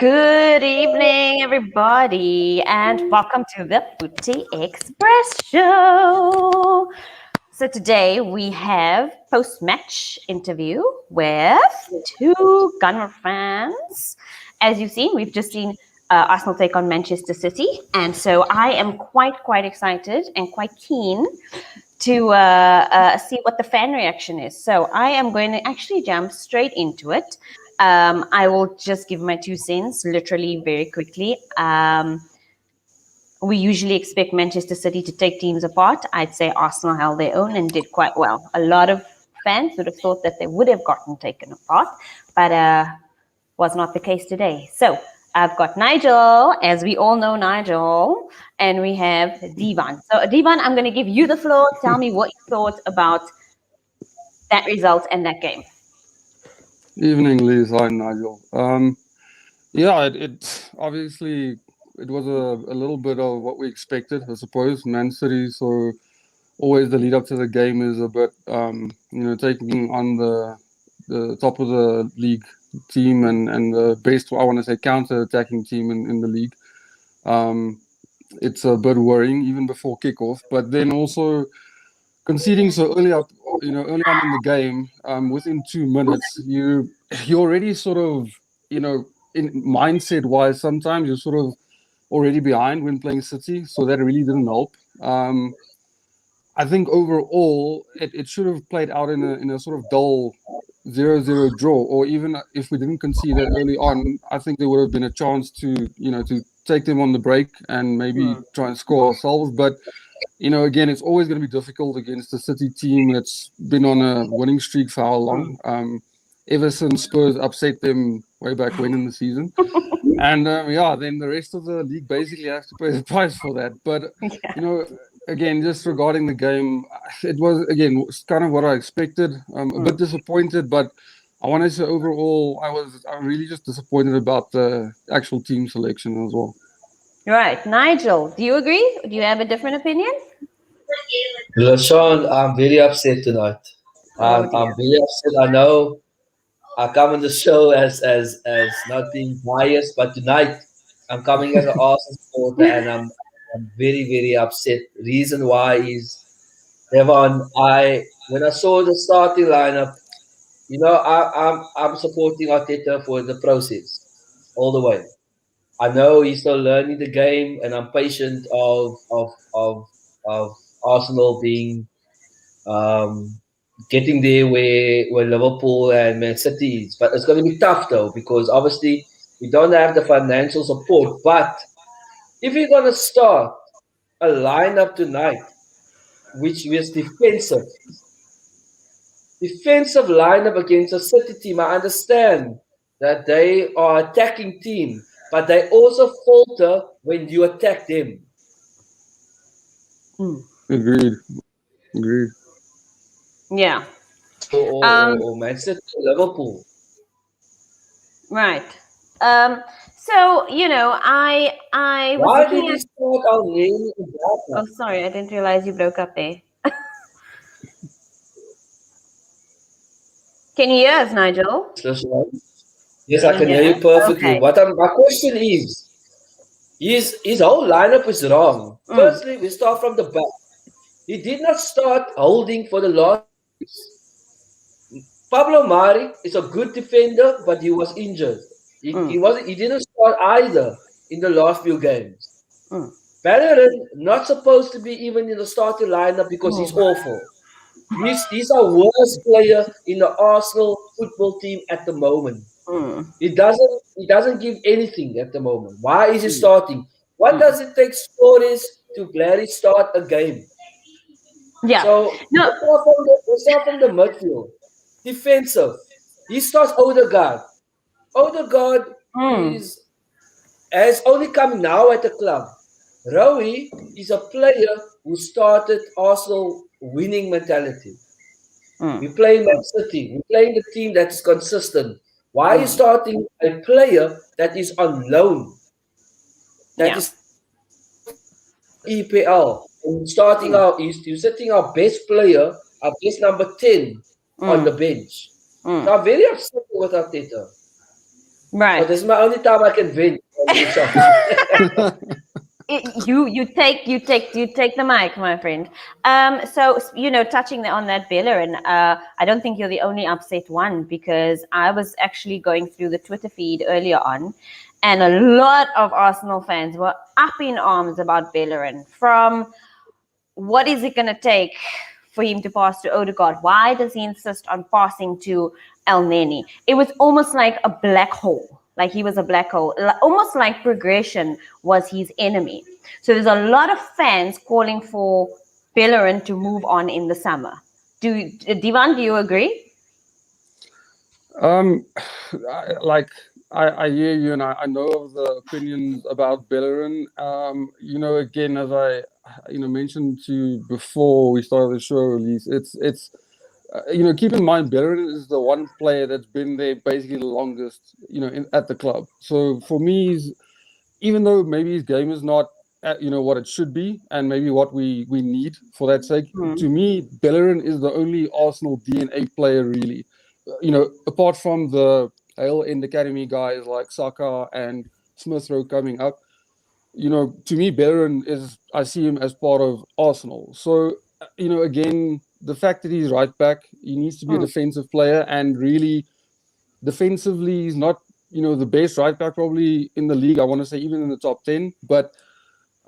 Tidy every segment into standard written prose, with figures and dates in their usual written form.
Good evening, everybody, and welcome to the Footy Express Show. So today we have post-match interview with two Gunner fans. As you've seen, we've just seen Arsenal take on Manchester City, and so I am quite excited and quite keen to see what the fan reaction is. So I am going to actually jump straight into it. I will just give my 2 cents literally very quickly. We usually expect Manchester City to take teams apart. I'd say Arsenal held their own and did quite well. A lot of fans would have thought that they would have gotten taken apart, but was not the case today. So I've got Nigel, as we all know Nigel, and we have Divan. So Divan, I'm going to give you the floor. Tell me what you thought about that result and that game. Evening, Leesharn, Nigel. It obviously it was a little bit of what we expected, I suppose. Man City, so always the lead up to the game is a bit, taking on the top of the league team and the best, I want to say, counter-attacking team in the league. It's a bit worrying even before kickoff, but then also conceding so early early on in the game, within 2 minutes, you already sort of, in mindset wise, sometimes you're sort of already behind when playing City, so that really didn't help. I think overall it should have played out in a sort of dull 0-0 draw, or even if we didn't concede that early on, I think there would have been a chance to take them on the break and maybe try and score ourselves. But again, it's always going to be difficult against a City team that's been on a winning streak for how long? Ever since Spurs upset them way back when in the season. And then the rest of the league basically has to pay the price for that. But, again, just regarding the game, it was, again, kind of what I expected. A bit disappointed, but I want to say overall, I'm really just disappointed about the actual team selection as well. Right. Nigel, do you agree? Do you have a different opinion? Leesharn, I'm very upset tonight. I'm very upset. I know I come on the show as not being biased, but tonight I'm coming as an Arsenal supporter and I'm very upset. Reason why is Devon, when I saw the starting lineup, I'm supporting Arteta for the process all the way. I know he's still learning the game, and I'm patient of Arsenal being getting there where Liverpool and Man City is. But it's going to be tough though, because obviously we don't have the financial support. But if you're going to start a lineup tonight, which was defensive lineup against a City team, I understand that they are attacking team, but they also falter when you attack them. Agreed. Yeah. Or Man City, Liverpool. Right. So I was Why did looking you at. start our name? Oh, sorry, I didn't realize you broke up there. Can you hear us, Nigel? Yes, I can hear you perfectly. Okay. But my question is, his whole lineup is wrong. Firstly, we start from the back. He did not start holding for the last. Pablo Mari is a good defender, but he was injured. He didn't start either in the last few games. Bellerin not supposed to be even in the starting lineup because he's awful. He's our worst player in the Arsenal football team at the moment. He doesn't give anything at the moment. Why is he starting? What does it take Spurs to gladly start a game? Yeah. So let's start from the midfield. Defensive. He starts Odegaard. Odegaard has only come now at the club. Rowie is a player who started Arsenal winning mentality. We're playing Man City. We're playing the team that is consistent. Why are you starting a player that is on loan? That is EPL. And you're setting our best player, our best number 10 on the bench. So I'm very upset with Arteta. Right. So this is my only time I can vent on this show. You take the mic, my friend. So touching on that Bellerin, I don't think you're the only upset one, because I was actually going through the Twitter feed earlier on, and a lot of Arsenal fans were up in arms about Bellerin. From what is it going to take for him to pass to Odegaard? Why does he insist on passing to El Neni? It was almost like a black hole. Like he was a black hole. Almost like progression was his enemy. So there's a lot of fans calling for Bellerin to move on in the summer. Divan, do you agree? Um, I hear you, and I know of the opinions about Bellerin. Again, as I mentioned to you before we started the show, release, keep in mind Bellerin is the one player that's been there basically the longest, at the club. So for me, even though maybe his game is not what it should be, and maybe what we need for that sake, to me, Bellerin is the only Arsenal DNA player really. Apart from the Hale End Academy guys like Saka and Smith Rowe coming up, to me, Bellerin I see him as part of Arsenal. So, again, the fact that he's right back, he needs to be a defensive player, and really defensively, he's not, the best right back probably in the league. I want to say even in the top 10, but,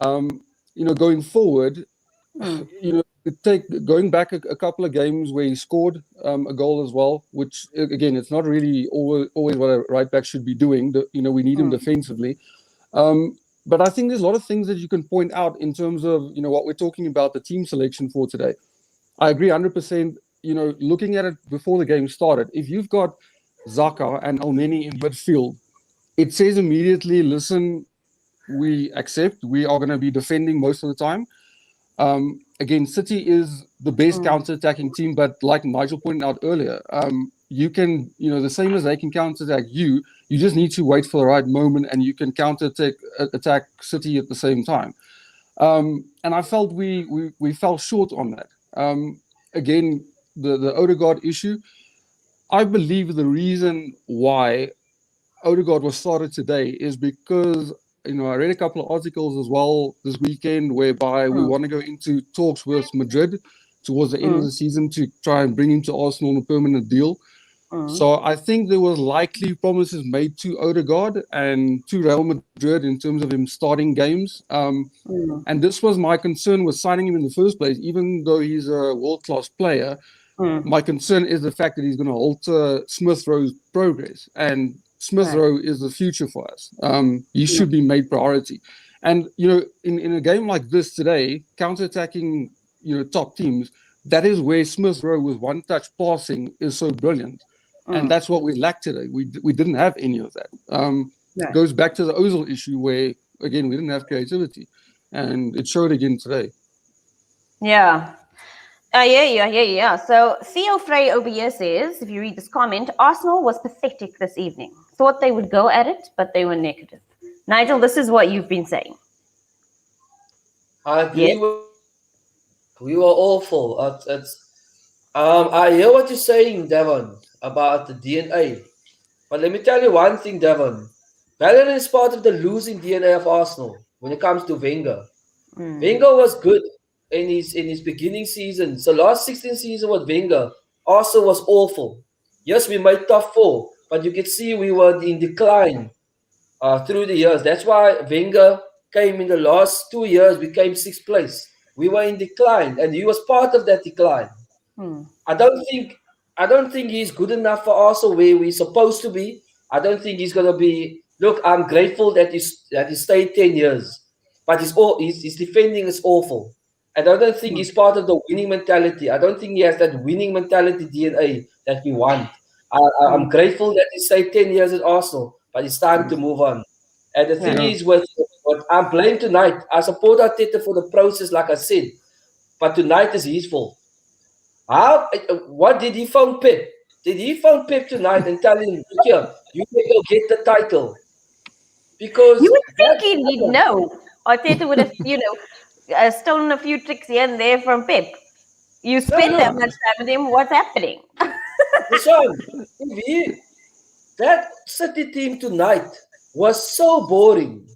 going forward, going back a couple of games where he scored a goal as well, which again, it's not really always what a right back should be doing. We need him defensively. But I think there's a lot of things that you can point out in terms of what we're talking about, the team selection for today. I agree 100%. Looking at it before the game started, if you've got Zaka and Elneny in midfield, it says immediately, listen, we accept. We are going to be defending most of the time. Again, City is the best counter-attacking team, but like Nigel pointed out earlier, you can, the same as they can counter-attack you just need to wait for the right moment, and you can counter-attack City at the same time. And I felt we fell short on that. Again, the Odegaard issue, I believe the reason why Odegaard was started today is because I read a couple of articles as well this weekend whereby we want to go into talks with Madrid towards the end of the season to try and bring him to Arsenal on a permanent deal. So I think there was likely promises made to Odegaard and to Real Madrid in terms of him starting games. And this was my concern with signing him in the first place, even though he's a world-class player. My concern is the fact that he's going to alter Smith Rowe's progress, and Smith Rowe is the future for us. He should be made priority. And, in a game like this today, counter-attacking, top teams, that is where Smith Rowe with one-touch passing is so brilliant. And that's what we lacked today. We didn't have any of that. It goes back to the Ozil issue where, again, we didn't have creativity. And it showed again today. Yeah. Yeah. So Theo Frey over here says, if you read this comment, Arsenal was pathetic this evening. Thought they would go at it, but they were negative. Nigel, this is what you've been saying. I agree with we were awful. I hear what you're saying, Devon, about the DNA. But let me tell you one thing, Devon. Bellerin is part of the losing DNA of Arsenal when it comes to Wenger. Wenger was good in his beginning season. So last 16 season with Wenger, Arsenal was awful. Yes, we made top four, but you can see we were in decline through the years. That's why Wenger came in the last 2 years, we came sixth place. We were in decline, and he was part of that decline. I don't think he's good enough for Arsenal where we're supposed to be. I don't think he's gonna be. Look, I'm grateful that he stayed 10 years, but his defending is awful. And I don't think he's part of the winning mentality. I don't think he has that winning mentality DNA that we want. I'm grateful that he stayed 10 years at Arsenal, but it's time to move on. And the thing is, with what I'm blamed tonight, I support Arteta for the process, like I said, but tonight is his fault. What did he phone Pep? Did he phone Pep tonight and tell him, look here, you may go get the title? Because you would think he'd know. Arteta would have, stolen a few tricks here and there from Pep. You spend that much time with him, what's happening? Leesharn, that City team tonight was so boring.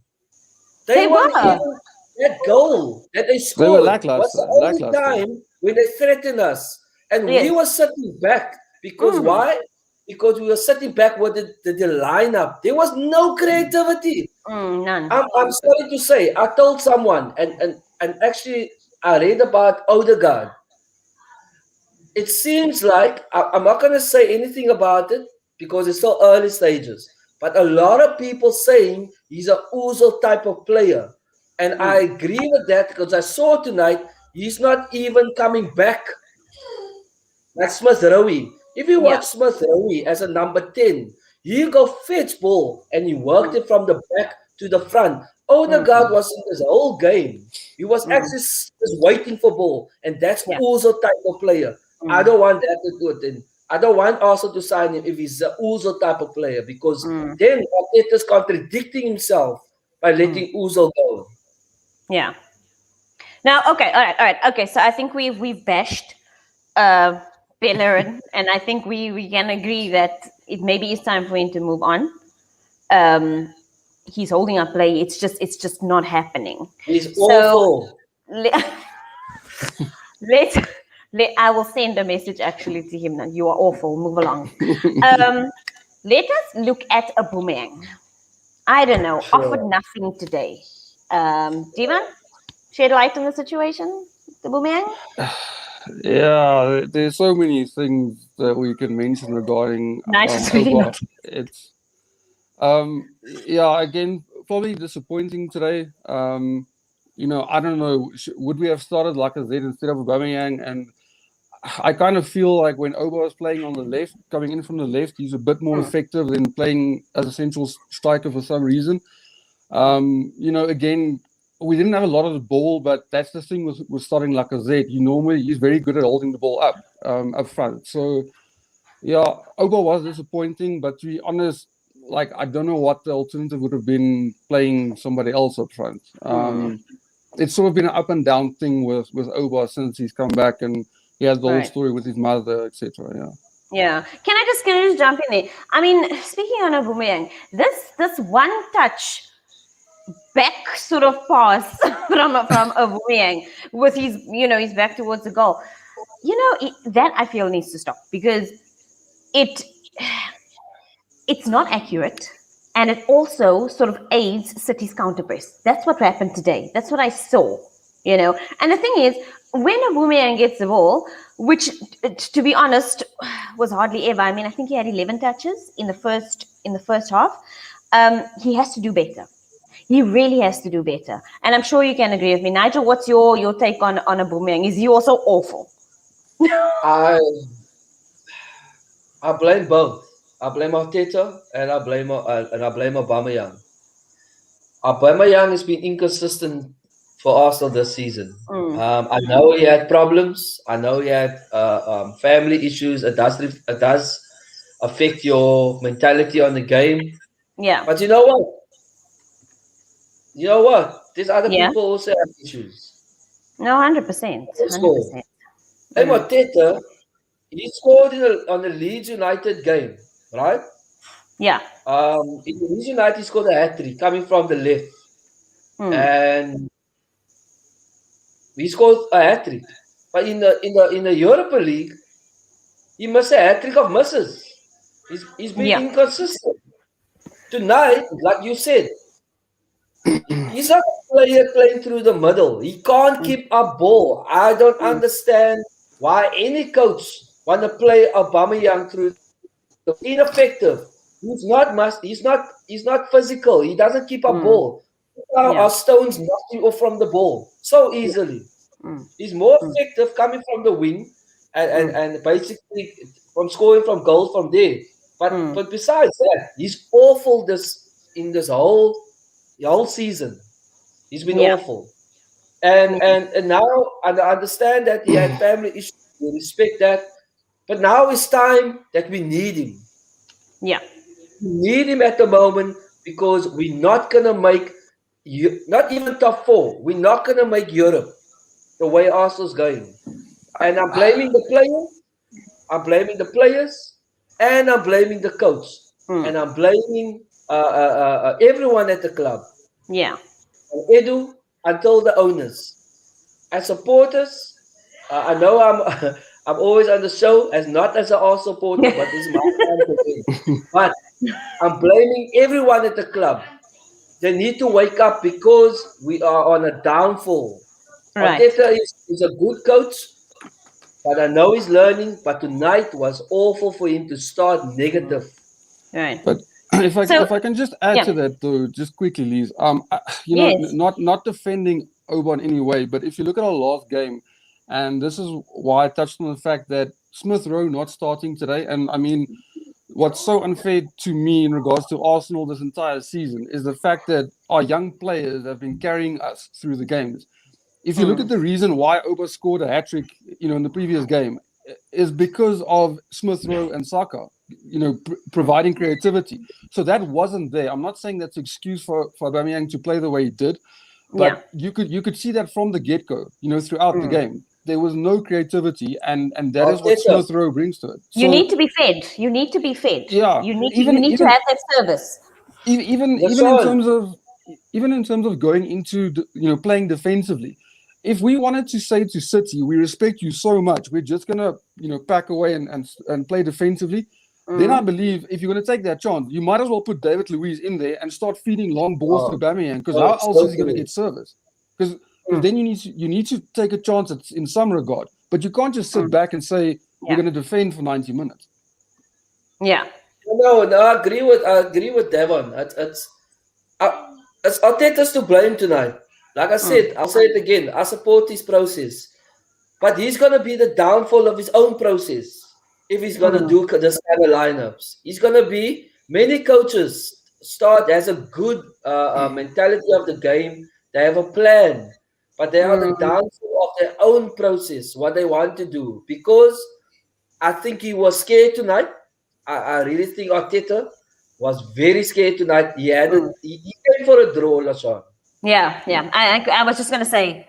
They They weren't were. even that goal that they They were scored was lackluster. the only Lackluster. time when they threatened us. And we Yes. were sitting back because Mm, why? Because we were sitting back with the lineup. There was no creativity. none. I'm sorry to say, I told someone, and actually I read about Odegaard. It seems like I'm not going to say anything about it because it's still early stages. But a lot of people saying he's a Ozil type of player, and I agree with that because I saw tonight he's not even coming back like Smith Rowe. If you Yeah. watch Smith Rowe as a number 10, he go fetch ball and he worked Mm, it from the back to the front. Odegaard mm, was in this whole game. He was mm. actually just waiting for ball, and that's Yeah. also type of player. I Mm, don't want that to do it. And I don't want also to sign him if he's a Ozil type of player because mm, then Arteta's contradicting himself by mm. letting Ozil go. Yeah. Now, okay, all right. Okay, so I think we've bashed uh, Bellerin, and I think we can agree that it maybe is time for him to move on. Um, he's holding up play. It's just not happening. He's So awful. le- let I will send a message actually to him that you are awful. Move along. Um, let us look at a boomerang. I don't know. Offered Sure. nothing today. Diva, shed light on the situation. The boomerang. Yeah, there's so many things that we can mention regarding Nice is really Oba. not. It's yeah, again, probably disappointing today. I don't know. Would we have started like a Z instead of Aubameyang? And I kind of feel like when Oba was playing on the left, coming in from the left, he's a bit more effective than playing as a central striker for some reason. Again, we didn't have a lot of the ball, but that's the thing with starting like a Z. He's very good at holding the ball up front. So yeah, Oba was disappointing, but to be honest, like I don't know what the alternative would have been playing somebody else up front. It's sort of been an up and down thing with Oba since he's come back, and he has the whole Right. story with his mother, etc. Yeah. Yeah. Can I just jump in there? I mean, speaking on a boomerang, this one touch back sort of pass from a boomerang with his back towards the goal. That I feel needs to stop because it it's not accurate and it also sort of aids City's counter press. That's what happened today. That's what I saw. And the thing is, when a boomerang gets the ball, which to be honest was hardly ever. I mean, I think he had 11 touches in the first half. He has to do better. He really has to do better. And I'm sure you can agree with me. Nigel, what's your take on a boomerang? Is he also awful? I I blame both. I blame Arteta and I blame Aubameyang. Aubameyang has been inconsistent for Arsenal this season. Mm, I know he had problems. I know he had family issues. It does affect your mentality on the game. yeah. But you know what? You know what? There's other Yeah. people also have issues. No, 100%. Also, 100%. and Mm, Arteta, he scored on the Leeds United game, right? yeah. In the Leeds United, he scored a hat trick coming from the left, Mm, and he scored a hat trick. But in the Europa League, he missed a hat trick of misses. He's been yeah. inconsistent. Tonight, like you said, he's not a player playing through the middle. He can't Mm, keep up ball. I don't mm, understand why any coach want to play Aubameyang through the ineffective. He's not physical. He doesn't keep up mm, ball. Look how yeah. our Stones knock you off from the ball so Yeah. easily. Mm, He's more mm, effective coming from the wing and, and, mm, and basically from scoring from goals from there. But mm, but besides that, he's awful this whole season. He's been yeah. awful. And Yeah. and and now I understand that he had family issues. We respect that. But now it's time that we need him. Yeah. We need him at the moment because we're not gonna make not even top four. We're not gonna make Europe the way Arsenal's going. And I'm blaming the player, I'm blaming the players, and I'm blaming the coach. and I'm blaming everyone at the club, Yeah. from Edu until the owners. As supporters, I know I'm I'm always on the show as not as an all supporter, but this is my time to win. But I'm blaming everyone at the club. They need to wake up because we are on a downfall. Right. Arteta is a good coach, but I know he's learning. But tonight was awful for him to start negative. Right. But if I So, if I can just add yeah. to that though, just quickly, Lise, Yes. not defending Oba in any way, but if you look at our last game, and this is why I touched on the fact that Smith Rowe not starting today, and I mean, what's so unfair to me in regards to Arsenal this entire season is the fact that our young players have been carrying us through the games. If you look at the reason why Oba scored a hat trick, in the previous game, is because of Smith Rowe and Saka, providing creativity. So that wasn't there. I'm not saying that's an excuse for Aubameyang to play the way he did, Yeah. but you could see that from the get go. Throughout the game, there was no creativity, and that is what Arteta, Smith Rowe brings to it. You So need to be fed. You need to be fed. yeah, You need to have that service. even in terms of going into playing defensively, if we wanted to say to City, we respect you so much, we're just gonna pack away and play defensively, then I believe if you're gonna take that chance, you might as well put David Luiz in there and start feeding long balls to Aubameyang, because how else is he gonna totally. get service? Because then you need to take a chance in some regard, but you can't just sit back and say we're gonna defend for 90 minutes. Yeah. No, I agree with Devon. It's Arteta's to blame tonight. Like I said, I'll say it again. I support his process, but he's gonna be the downfall of his own process if he's gonna do this kind of lineups. He's gonna be many coaches start as a good mentality of the game. They have a plan, but they are the downfall of their own process, what they want to do. Because I think he was scared tonight. I really think Arteta was very scared tonight. He had it. He came for a draw, Leesharn. Yeah. Yeah. I was just gonna say,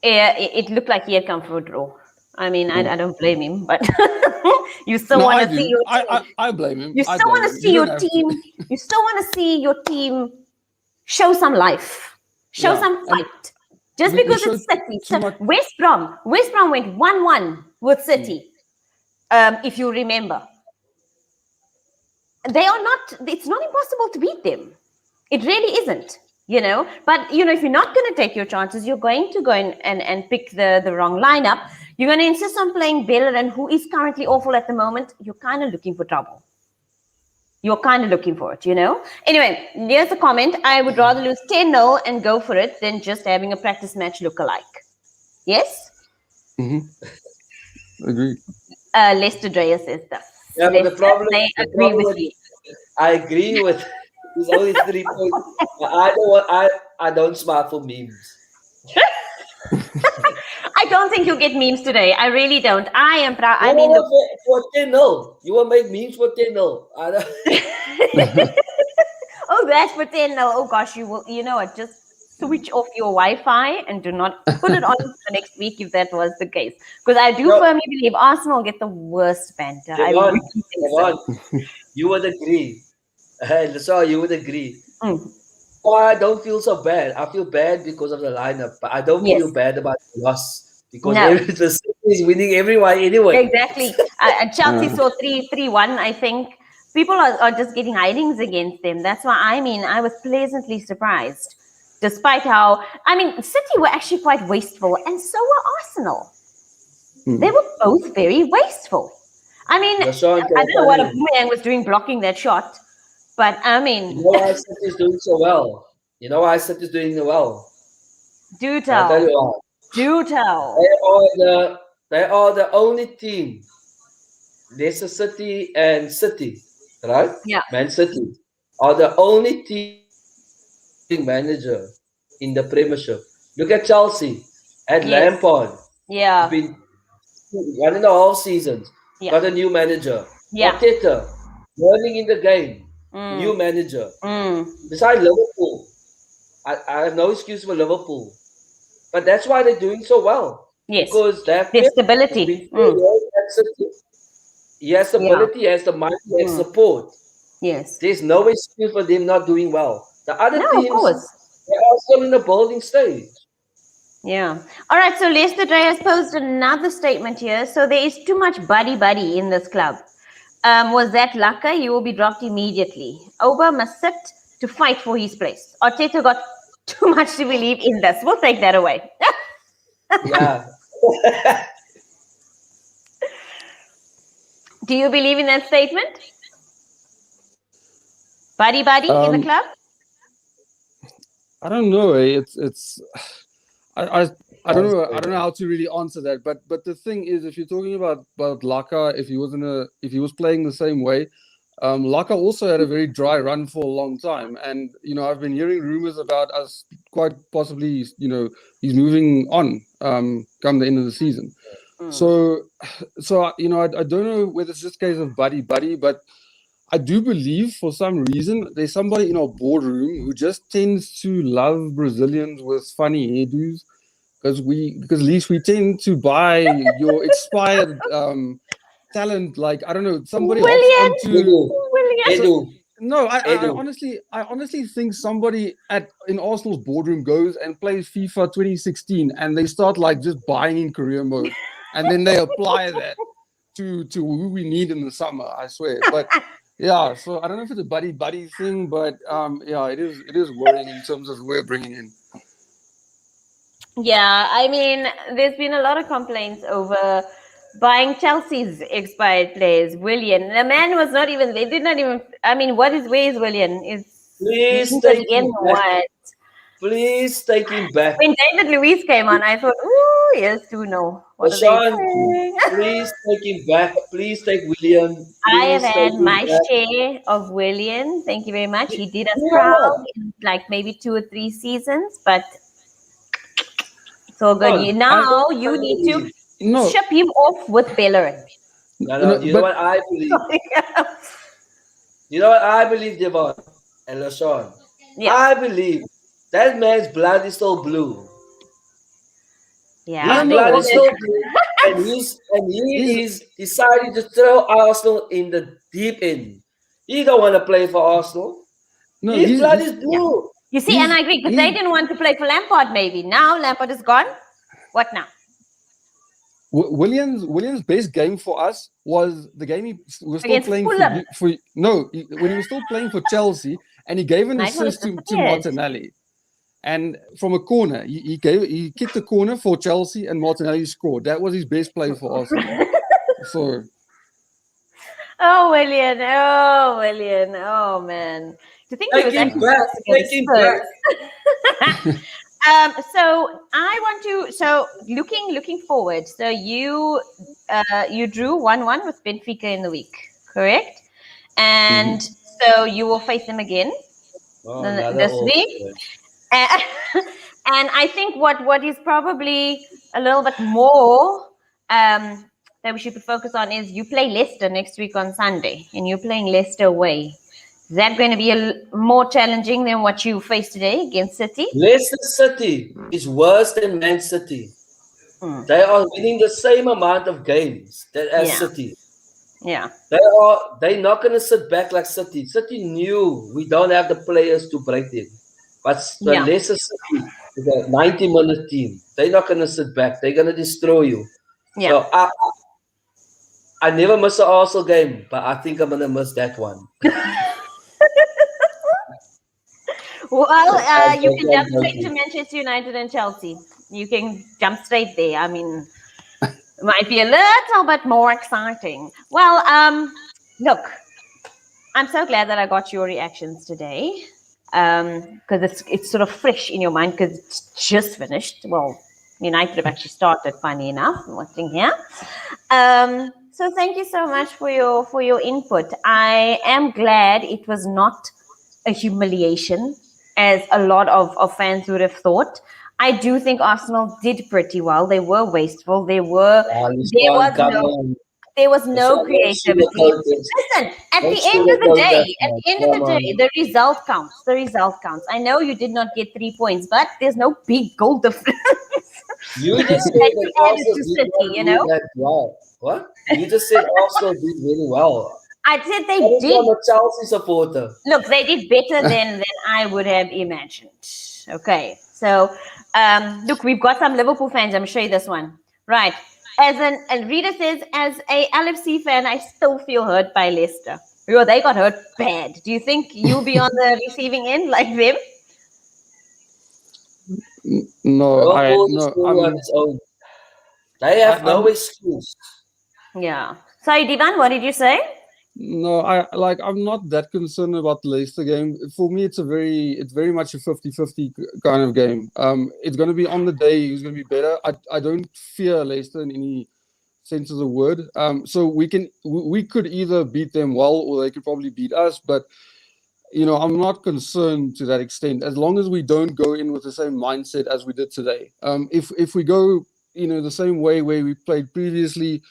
it looked like he had come for a draw. I mean, I don't blame him, but you still No, want I to see do. your I blame him. you I still blame want him. to You see your don't have to. team. You still want to see your team show some life, show Yeah, some and fight. Just we because showed it's City, too much. West Brom went 1-1 with City. If you remember, they are not. It's not impossible to beat them. It really isn't. But if you're not going to take your chances, you're going to go and pick the wrong lineup. You're going to insist on playing Bellerin, who is currently awful at the moment. You're kind of looking for trouble. You're kind of looking for it, Anyway, here's a comment. I would rather lose 10-0 and go for it than just having a practice match look alike. Yes? Agree. Lester Dreyer says that. Yeah, but the problem, they the agree problem with with, you. I agree with. There's only 3 points. I don't want. I don't smile for memes. I don't think you'll get memes today. I really don't. I am proud. I No, mean, no, for 10-0. You will make memes for 10-0. oh, that's for 10 now. Oh gosh, you will. You know what? Just switch off your Wi-Fi and do not put it on for next week if that was the case. Because I do No. firmly believe Arsenal get the worst banter. I Devon, really think so. you would agree. So you would agree. Mm. Oh, I don't feel so bad. I feel bad because of the lineup, but I don't Yes. feel bad about the loss because No. the City is winning everyone anyway. Exactly. Chelsea saw 3-1. I think people are just getting hidings against them. That's why I was pleasantly surprised. Despite how, City were actually quite wasteful, and so were Arsenal. They were both very wasteful. I don't know what Aubameyang was doing blocking that shot, but You know why City is doing so well? You know why City is doing well? do I'll tell tell. you why. Do tell. They are the only team. Leicester City and City, right? Yeah. Man City are the only team manager in the Premiership. Look at Chelsea. At Yes. Lampard. Yeah. It's been 1.5 seasons. Yeah. Got a new manager. Yeah. Arteta, learning in the game. New manager. Besides Liverpool, I have no excuse for Liverpool. But that's why they're doing so well. Yes. Because that There's stability. he has stability, he has the money, he has support. Yes. There's no excuse for them not doing well. The other No, of teams, course. they are still in the building stage. Yeah. All right. So Lester Dre has posed another statement here. So there is too much buddy in this club. Was that Laka? He will be dropped immediately. Oba must sit to fight for his place. Arteta got too much to believe in this. We'll take that away. Yeah. Do you believe in that statement? Buddy in the Um, club? I don't know. It's I, I I don't Sounds know. I good. don't know how to really answer that. But the thing is, if you're talking about Laka, if he was playing the same way, Laka also had a very dry run for a long time, and I've been hearing rumors about us quite possibly he's moving on come the end of the season. So I don't know whether it's just a case of buddy, but I do believe for some reason there's somebody in our boardroom who just tends to love Brazilians with funny hairdos because at least we tend to buy your expired talent. Like I don't know, somebody hops William. onto. William. So, Edu. no, Edu. I honestly think somebody in Arsenal's boardroom goes and plays FIFA 2016 and they start like just buying in career mode, and then they apply that to who we need in the summer. I swear, but. Yeah, so I don't know if it's a buddy thing, but yeah, it is worrying in terms of who we're bringing in. Yeah, I mean, there's been a lot of complaints over buying Chelsea's expired players. William, the man was not even. They did not even. I mean, where is William? Is Please injured take again him or back. what? Please take him back. When David Luiz came on, I thought, ooh, yes, do know. What are they Leesharn, saying? please take him back. Please take William. I have Please take had him my back. share of William. Thank you very much. He did us proud Yeah. in like maybe 2 or 3 seasons, but it's all good. Come You on. now you need to No, ship him off with Bellerin. No. You know but what I believe? You know what I believe, Devon and LaShawn? Yeah. I believe that man's blood is still blue. Yeah, His they blood all is still blue, and he is deciding to throw Arsenal in the deep end. He don't want to play for Arsenal. no, His blood is blue. You see, and I agree because they he's didn't want to play for Lampard. Maybe now Lampard is gone. What now? Williams' best game for us was the game he was still Against playing Fulham. when he was still playing for Chelsea, and he gave an Nice one, assist it's to disappeared. Martinelli, and from a corner he kicked a corner for Chelsea, and Martinelli scored. That was his best play for Arsenal. So Oh, William. Oh, William. Oh, man. To think he Take was him actually back. supposed to Take get him Spurs. back. So I want to. So looking forward. So you drew 1-1 with Benfica in the week, correct? And so you will face them again Oh, another this old week. boy. And, and I think what is probably a little bit more that we should focus on is you play Leicester next week on Sunday, and you're playing Leicester away. Is that going to be more challenging than what you faced today against City? Leicester City is worse than Man City. They are winning the same amount of games as City. Yeah. They're not going to sit back like City. City knew we don't have the players to break them. But Leicester City is a 90-minute team. They're not going to sit back. They're going to destroy you. Yeah. So I never miss an Arsenal game, but I think I'm going to miss that one. Well, you can jump straight to Manchester United and Chelsea. You can jump straight there. I mean, it might be a little bit more exciting. Well, look, I'm so glad that I got your reactions today because it's sort of fresh in your mind because it's just finished. Well, United have actually started, funny enough, watching here. So thank you so much for your input. I am glad it was not a humiliation, as a lot of fans would have thought. I do think Arsenal did pretty well. They were wasteful. There was no creativity. Listen, at the end of the day, the result counts. The result counts. I know you did not get 3 points, but there's no big goal difference. You just said that Arsenal did not do that well. What? You just said Arsenal did really well. I said they Coming did. from a Chelsea supporter. Look, they did better than I would have imagined. Okay, so look, we've got some Liverpool fans. I'm sure you this one, right? And Rita says, as a LFC fan, I still feel hurt by Leicester. Yo, they got hurt bad. Do you think you'll be on the receiving end like them? No, Liverpool is no, still on its own. They have no I'm excuse. Yeah. Sorry, Divan, what did you say? no, I'm not that concerned about the Leicester game. For me, it's very much a 50-50 kind of game. It's going to be on the day who's going to be better. I don't fear Leicester in any sense of the word. So we could either beat them well or they could probably beat us. But I'm not concerned to that extent as long as we don't go in with the same mindset as we did today. If we go the same way where we played previously.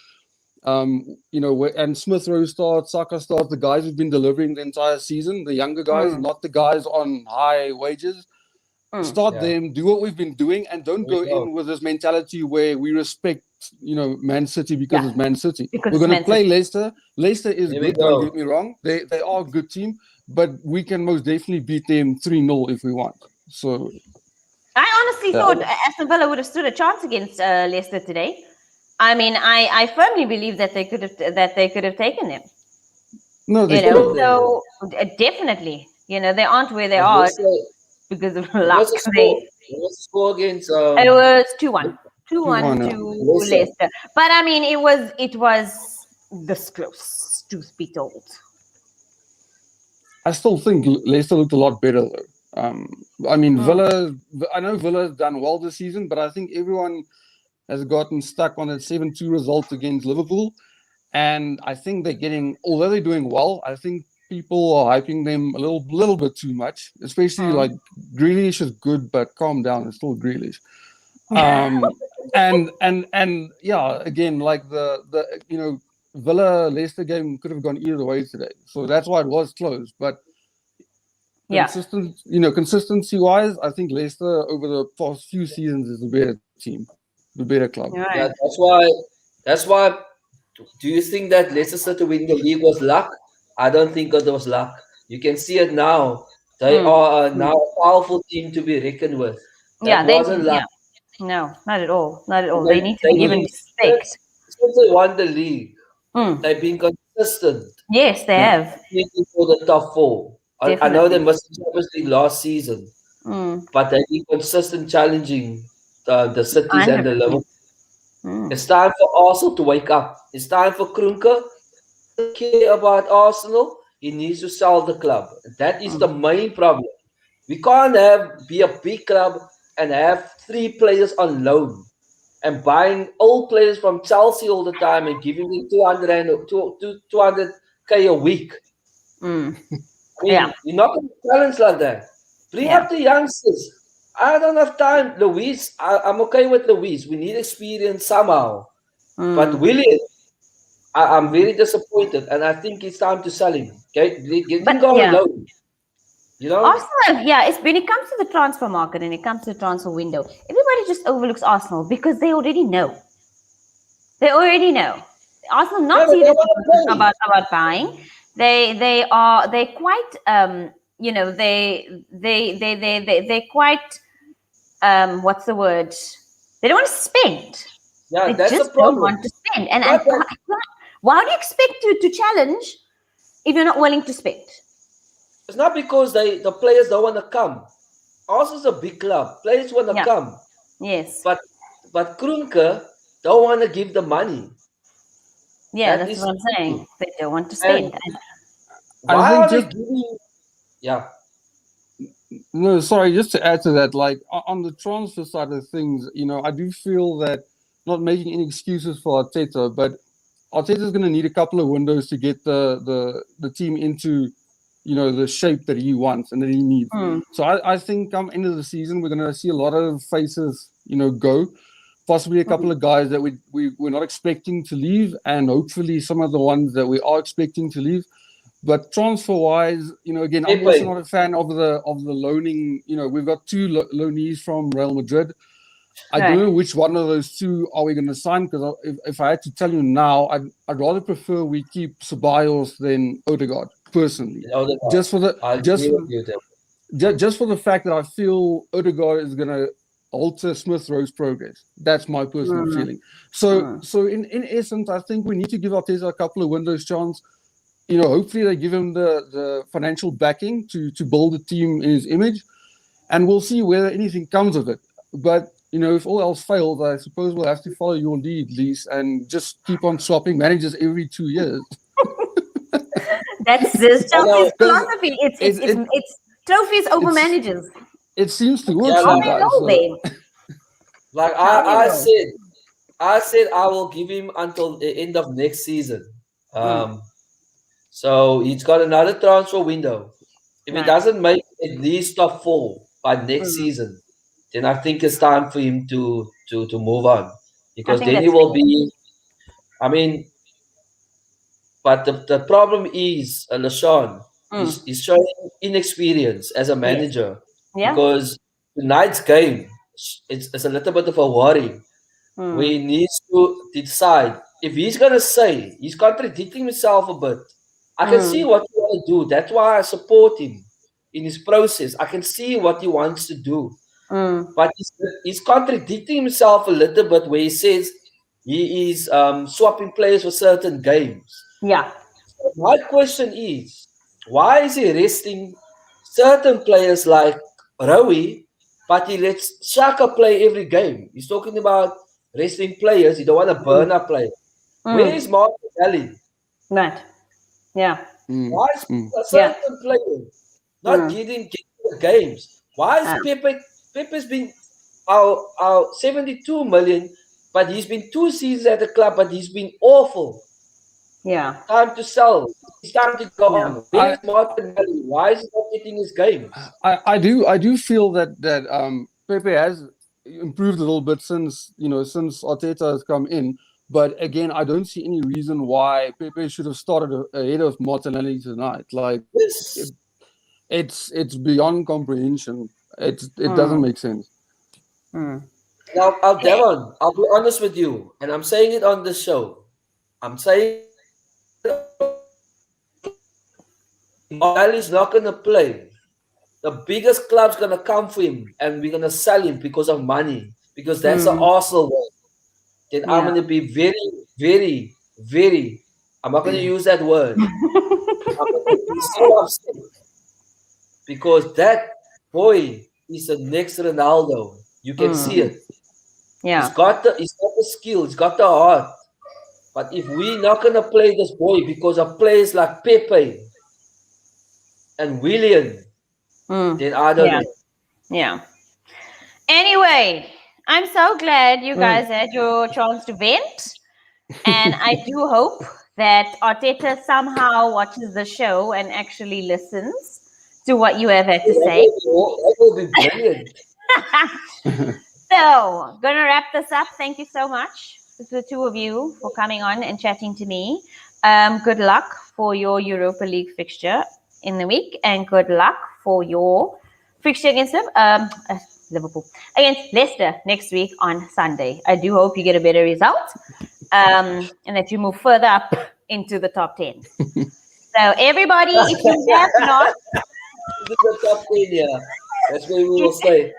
And Smith Rose starts, Saka starts, the guys who've been delivering the entire season, the younger guys, not the guys on high wages. Start them, do what we've been doing, and don't go in with this mentality where we respect, Man City because it's Man City. Because We're it's going to Man play City. Leicester. Leicester is Here we good, don't go. get me wrong. They are a good team, but we can most definitely beat them 3-0 if we want. So I honestly thought Aston Villa would have stood a chance against Leicester today. I mean, I firmly believe that they could have taken them. no, they could. So definitely, they aren't where they As are Leicester, because of what luck. was the score? What was the score against? It was 2-1, 2-1 2-1, to Leicester. But I mean, it was this close, truth be told. I still think Leicester looked a lot better though. I mean, Villa. I know Villa's done well this season, but I think everyone has gotten stuck on that 7-2 result against Liverpool, and I think although they're doing well, I think people are hyping them a little bit too much. Especially like Grealish is good, but calm down, it's still Grealish. And yeah, again, like the Villa Leicester game could have gone either way today, so that's why it was close, but. Consistency wise, I think Leicester over the past few seasons is the better team, the better club. Right. Yeah, that's why. Do you think that Leicester City winning the league was luck? I don't think it was luck. You can see it now. They are now a powerful team to be reckoned with. That wasn't luck. No, not at all. Not at all. They need to be given respect. Since they won the league, they've been consistent. Yes, they have. For the top four. I know they missed the Champions League last season, but they've been consistent challenging the cities and the Liverpool. It's time for Arsenal to wake up. It's time for Kroenke to care about Arsenal. He needs to sell the club. That is the main problem. We can't be a big club and have 3 players on loan and buying old players from Chelsea all the time and giving them 200K a week. I mean, you're not going to challenge like that. Bring up the youngsters. I don't have time. Luis, I'm okay with Luis. We need experience somehow. But William, I'm very disappointed, and I think it's time to sell him. Okay, get him go alone. Arsenal, it's when it comes to the transfer market and it comes to the transfer window, everybody just overlooks Arsenal because they already know. They already know. Arsenal not serious about buying. They're quite they're quite what's the word? They don't want to spend. Yeah, that's the problem. Don't want to spend. And why do you expect to challenge if you're not willing to spend? It's not because the players don't want to come. Arsenal's a big club. Players want to come. Yes. But Kroenke don't want to give the money. Yeah, that's what I'm saying. They don't want to spend. Why are they giving? Yeah. No, sorry, just to add to that, like on the transfer side of things, I do feel that not making any excuses for Arteta, but Arteta's going to need a couple of windows to get the team into, the shape that he wants and that he needs. So I think come end of the season, we're going to see a lot of faces, go. Possibly a couple of guys that we're not expecting to leave, and hopefully some of the ones that we are expecting to leave. But transfer-wise, again, I'm also not a fan of the loaning. We've got 2 loanees from Real Madrid. I don't know which one of those two are we going to sign, because if I had to tell you now, I'd rather prefer we keep Ceballos than Odegaard personally. Odegaard. Just for the I agree with you there. just for the fact that I feel Odegaard is going to alter Smith Rowe's progress. That's my personal feeling. So in essence, I think we need to give Arteta a couple of windows chance. Hopefully they give him the financial backing to build a team in his image, and we'll see whether anything comes of it. But if all else fails, I suppose we'll have to follow your lead, Lees, and just keep on swapping managers every 2 years. That's Chelsea's philosophy. It's trophies over managers. It seems to work Yeah, sometimes. Like I said I will give him until the end of next season. So he's got another transfer window. If he doesn't make at least top 4 by next season, then I think it's time for him to move on, because then he will be. I mean, but the problem is Leesharn is showing inexperience as a manager, because tonight's game it's a little bit of a worry. We need to decide if he's gonna say he's contradicting himself a bit. I can see what he want to do. That's why I support him in his process. I can see what he wants to do. But he's contradicting himself a little bit, where he says he is swapping players for certain games. Yeah. So my question is, why is he resting certain players like Rowe, but he lets Shaka play every game? He's talking about resting players. You don't want to burn up players. Where is Martinelli? Right. Yeah. Why is a certain player not getting the games? Why is Pepe? Pepe's been our 72 million, but he's been 2 seasons at the club, but he's been awful. Yeah. Time to sell. It's time to go on. Where's Martinelli? Why is he not getting his games? I do feel that Pepe has improved a little bit since Arteta has come in. But again, I don't see any reason why Pepe should have started ahead of Martinelli tonight. Like, it's beyond comprehension. It doesn't make sense. Now, Devon, I'll be honest with you, and I'm saying it on the show. I'm saying Martinelli's not going to play. The biggest club's going to come for him, and we're going to sell him because of money, because that's the Arsenal way. Then I'm going to be very, very, very, I'm not going to use that word. I'm going to be so upset, because that boy is the next Ronaldo. You can see it. Yeah. He's got the skill, he's got the heart. But if we're not going to play this boy because of players like Pepe and Willian, then I don't know. Yeah. Anyway, I'm so glad you guys had your chance to vent. And I do hope that Arteta somehow watches the show and actually listens to what you have had to say. That will be brilliant. So, gonna wrap this up. Thank you so much to the two of you for coming on and chatting to me. Good luck for your Europa League fixture in the week, and good luck for your fixture against Liverpool, against Leicester next week on Sunday. I do hope you get a better result, and that you move further up into the top 10. So everybody, if you have not, the top 10, yeah, that's what we will say.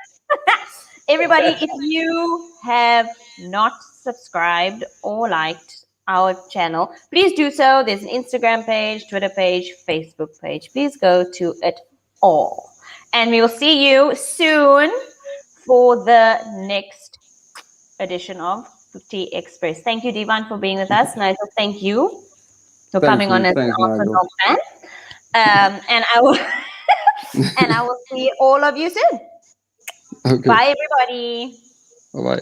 Everybody, if you have not subscribed or liked our channel, please do so. There's an Instagram page, Twitter page, Facebook page. Please go to it all. And we will see you soon for the next edition of Footy Express. Thank you, Divan, for being with us. Nigel, thank you for coming on as an Arsenal fan. And I will and I will see all of you soon. Okay. Bye, everybody. Bye-bye.